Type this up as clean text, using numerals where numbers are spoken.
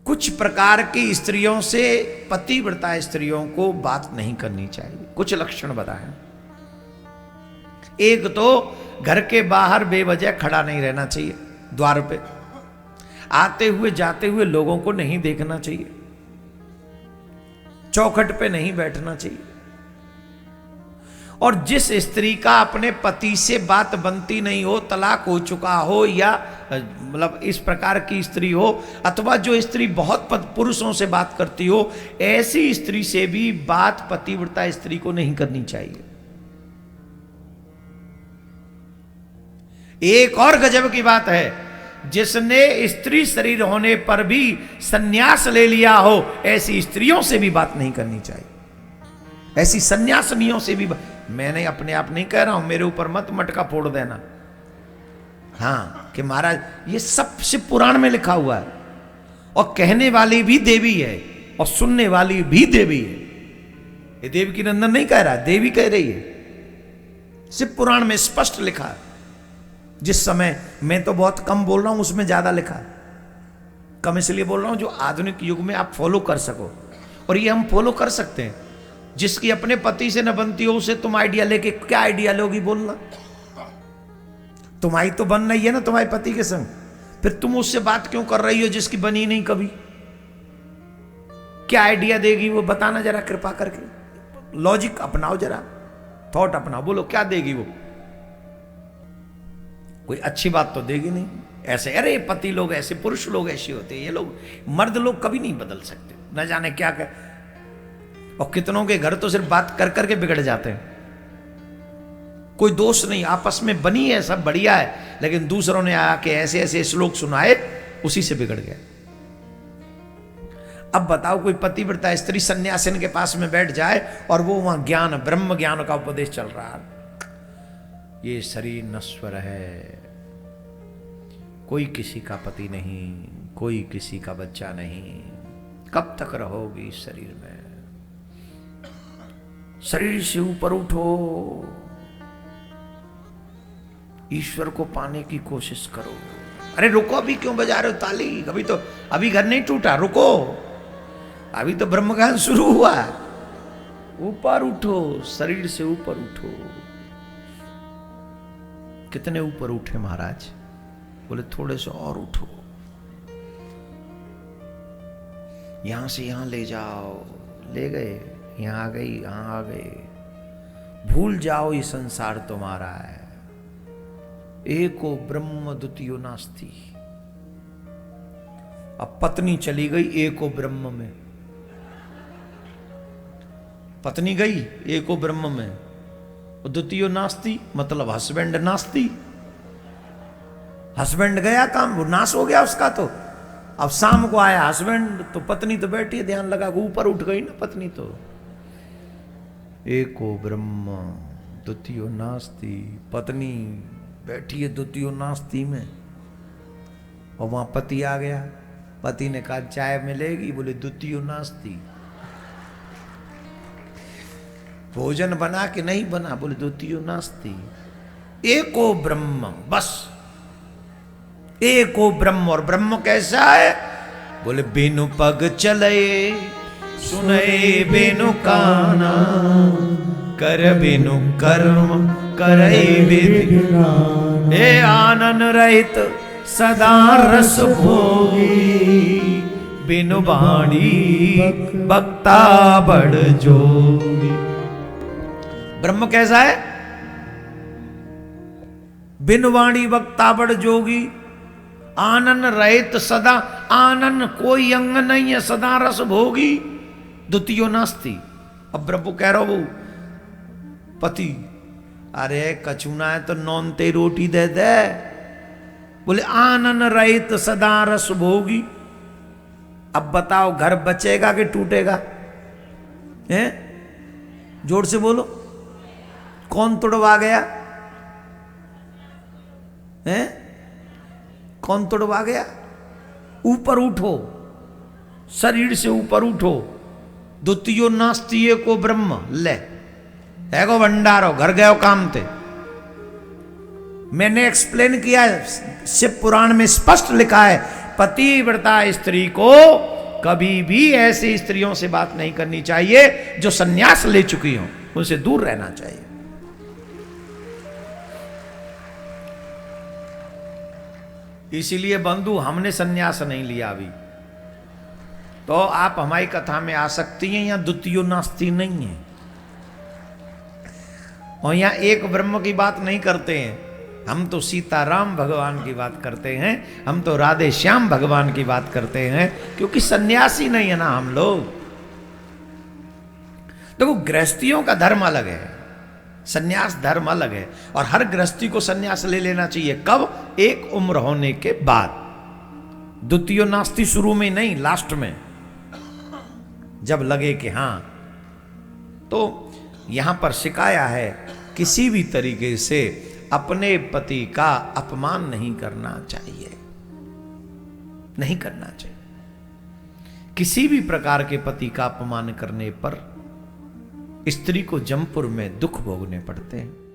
कुछ प्रकार की स्त्रियों से पतिव्रता स्त्रियों को बात नहीं करनी चाहिए। कुछ लक्षण बताएं। एक तो घर के बाहर बेवजह खड़ा नहीं रहना चाहिए, द्वार पे आते हुए जाते हुए लोगों को नहीं देखना चाहिए, चौखट पे नहीं बैठना चाहिए। और जिस स्त्री का अपने पति से बात बनती नहीं हो, तलाक हो चुका हो, या मतलब इस प्रकार की स्त्री हो, अथवा जो स्त्री बहुत पुरुषों से बात करती हो, ऐसी स्त्री से भी बात पतिव्रता स्त्री को नहीं करनी चाहिए। एक और गजब की बात है, जिसने स्त्री शरीर होने पर भी सन्यास ले लिया हो, ऐसी स्त्रियों से भी बात नहीं करनी चाहिए। ऐसी सन्यासिनियों से भी मैंने अपने आप नहीं कह रहा हूं, मेरे ऊपर मत मटका फोड़ देना। हाँ कि महाराज ये सब शिव पुराण में लिखा हुआ है, और कहने वाली भी देवी है और सुनने वाली भी देवी है। ये देवकी नंदन नहीं कह रहा, देवी कह रही है। शिव पुराण में स्पष्ट लिखा है। जिस समय मैं तो बहुत कम बोल रहा हूं, उसमें ज्यादा लिखा है। कम इसलिए बोल रहा हूं जो आधुनिक युग में आप फॉलो कर सको, और ये हम फॉलो कर सकते हैं। जिसकी अपने पति से न बनती हो, उसे तुम आइडिया लेके क्या आइडिया लोगी बोलना? तुम्हारी तो बन रही है ना तुम्हारे पति के संग, फिर तुम उससे बात क्यों कर रही हो जिसकी बनी नहीं कभी? क्या आइडिया देगी वो, बताना जरा कृपा करके। लॉजिक अपनाओ जरा, थॉट अपनाओ, बोलो क्या देगी वो? कोई अच्छी बात तो देगी नहीं। ऐसे अरे पति लोग ऐसे, पुरुष लोग ऐसे होते हैं, ये लोग मर्द लोग कभी नहीं बदल सकते, न जाने क्या कर। और कितनों के घर तो सिर्फ बात कर करके बिगड़ जाते हैं। कोई दोष नहीं, आपस में बनी है, सब बढ़िया है, लेकिन दूसरों ने आके ऐसे ऐसे श्लोक सुनाए, उसी से बिगड़ गए। अब बताओ कोई पतिव्रता स्त्री सन्यासिन के पास में बैठ जाए और वो वहां ज्ञान, ब्रह्म ज्ञान का उपदेश चल रहा है, ये शरीर नश्वर है, कोई किसी का पति नहीं, कोई किसी का बच्चा नहीं, कब तक रहोगी इस शरीर में? शरीर से ऊपर उठो, ईश्वर को पाने की कोशिश करो। अरे रुको, अभी क्यों बजा रहे हो ताली? अभी घर नहीं टूटा, रुको, अभी तो ब्रह्मज्ञान शुरू हुआ। ऊपर उठो, शरीर से ऊपर उठो। कितने ऊपर उठे महाराज? बोले थोड़े से और उठो, यहां से यहां ले जाओ। ले गए, यहां आ गई, यहां आ गए। भूल जाओ ये संसार तुम्हारा है। एको ब्रह्म द्वितीयो नास्ति। अब पत्नी चली गई एको ब्रह्म में, पत्नी गई एको ब्रह्म में, द्वितीयो नास्ति मतलब हस्बैंड नास्ति। हस्बैंड गया काम, वो नाश हो गया उसका। तो अब शाम को आया हस्बैंड, तो पत्नी तो बैठी है, ध्यान लगा, ऊपर उठ गई ना पत्नी। तो एको ब्रह्म द्वितीयो नास्ति, पत्नी बैठी है द्वितीयो नास्ति में, और वहां पति आ गया। पति ने कहा चाय मिलेगी? बोले द्वितीयो नास्ति। भोजन बना कि नहीं बना? बोले द्वितीयो नास्ति। एको ब्रह्म, बस एको ब्रह्म। और ब्रह्म कैसा है? बोले बिनु पग चले, सुने बिनु काना, कर बिनु कर्म करे विधि, हे आनंद रहित सदा रस भोगी, बिनु वाणी बक्ता बड़ जोगी। ब्रह्म कैसा है? बिनु वाणी बक्ता बड़ जोगी, आनंद रहित सदा, आनंद कोई अंग नहीं है, सदा रस भोगी, द्वितीयो नास्ति। अब ब्रह्म कह रहा वो पति, अरे कचूना है तो नौनते रोटी दे दे। बोले आनंद रहित सदा रस भोगी। अब बताओ घर बचेगा कि टूटेगा? हैं? जोर से बोलो, कौन तोड़वा गया? हैं? कौन तोड़वा गया? ऊपर उठो, शरीर से ऊपर उठो। द्वितीयो नास्ति एको ब्रह्म। ले है गो भंडारो, घर गयो काम थे। मैंने एक्सप्लेन किया, शिव पुराण में स्पष्ट लिखा है, पतिव्रता स्त्री को कभी भी ऐसी स्त्रियों से बात नहीं करनी चाहिए जो सन्यास ले चुकी हों, उनसे दूर रहना चाहिए। इसीलिए बंधु हमने सन्यास नहीं लिया अभी, तो आप हमारी कथा में आ सकती हैं। यहां द्वितीय नास्ति नहीं है, और यहां एक ब्रह्म की बात नहीं करते हैं। हम तो सीताराम भगवान की बात करते हैं, हम तो राधे श्याम भगवान की बात करते हैं, क्योंकि सन्यासी नहीं है ना हम लोग। देखो गृहस्थियों का धर्म अलग है, सन्यास धर्म अलग है, और हर गृहस्थी को सन्यास ले लेना चाहिए। कब? एक उम्र होने के बाद। द्वितीय नास्ति शुरू में नहीं, लास्ट में, जब लगे कि हां। तो यहां पर सिखाया है किसी भी तरीके से अपने पति का अपमान नहीं करना चाहिए, नहीं करना चाहिए। किसी भी प्रकार के पति का अपमान करने पर स्त्री को जमपुर में दुख भोगने पड़ते हैं।